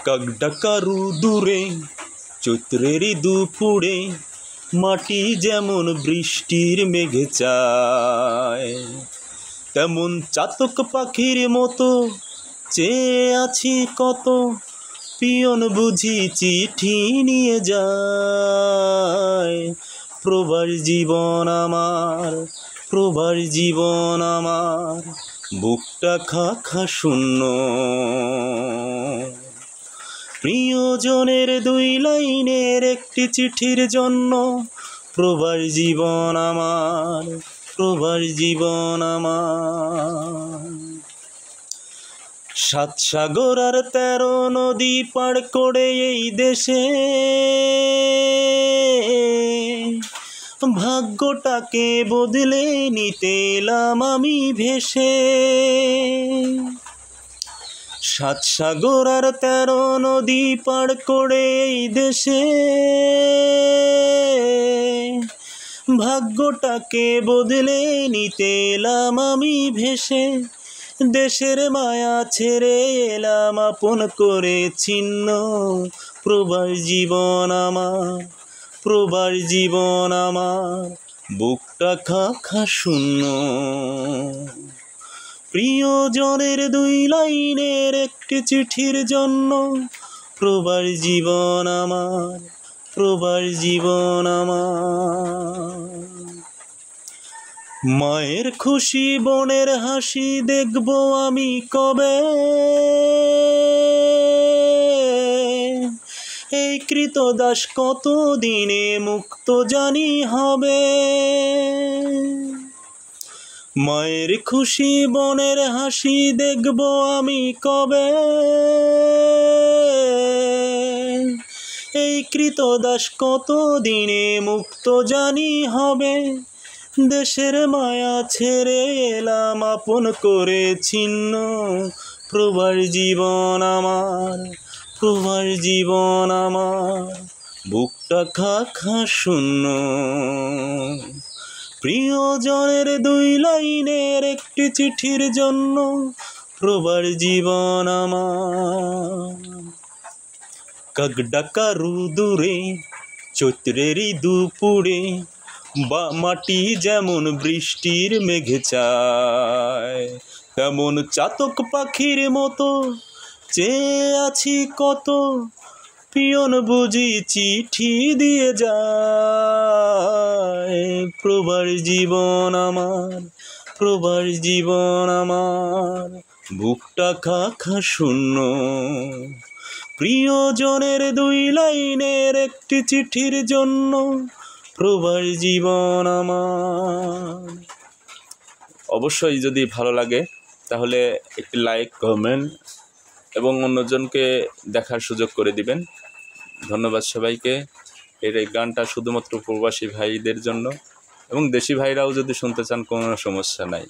কাক ডাকারু দূরে চৈত্রেরই দুপুরে মাটি যেমন বৃষ্টির মেঘে চায়, তেমন চাতক পাখির মতো চেয়ে আছি কত, পিয়ন বুঝি চিঠি নিয়ে যায়। প্রবাস জীবন আমার, প্রবাস জীবন আমার, বুকটা খা খা শূন্য। প্রিয়জনের দুই লাইনের একটি চিঠির জন্য প্রবাস জীবন আমার, প্রবাস জীবন আমার। ৭ সাগর আর ১৩ নদী পার করে এই দেশে ভাগ্যটাকে বদলে নিতে এলাম আমি ভেসে। ৭ সাগর আর ১৩ নদী পার করে এই দেশে ভাগ্যটাকে বদলে নিতে এলাম আমি ভেসে। দেশের মায়া ছেড়ে এলাম আপন করে ছিন্ন, প্রবাস জীবন আমার, প্রবাস জীবন আমার, বুকটা খা খা শূন্য। প্রিয়জনের দুই লাইনের একটি চিঠির জন্য প্রবাস জীবন আমার, প্রবাস জীবন আমার। মায়ের খুশি বোনের হাসি দেখব আমি কবে, এই কৃতদাস কত দিনে মুক্ত জানি হবে। মায়ের খুশি বোনের হাসি দেখব আমি কবে, এই কৃতদাস কত দিনে মুক্ত জানি হবে। দেশের মায়া ছেড়ে এলাম আপন করে ছিন্ন, প্রবাস জীবন আমার, প্রবাস জীবন আমার, বুকটা খা খা শূন্য। প্রিয়জনের দুই লাইনের একটি চিঠির জন্য প্রবাস জীবন আমার। কাক ডাকারু দূরে চৈত্রেরই দুপুরে মাটি যেমন বৃষ্টির মেঘে চায়, তেমন চাতক পাখির মতো চেয়ে আছি কত, পিয়ন বুঝি চিঠি দিয়ে যায়। প্রবাস জীবন আমার, প্রবাস জীবন আমার, বুকটা খা খা শূন্য। প্রিয়জনের দুই লাইনের একটি চিঠির জন্য প্রবাস জীবন আমার। অবশ্যই যদি ভালো লাগে তাহলে একটি লাইক, কমেন্ট এবং অন্যজনকে দেখার সুযোগ করে দিবেন। ধন্যবাদ সবাইকে। এই গানটা শুধুমাত্র প্রবাসী ভাইদের জন্য, এবং দেশি ভাইরাও যদি শুনতে চান কোনো সমস্যা নাই।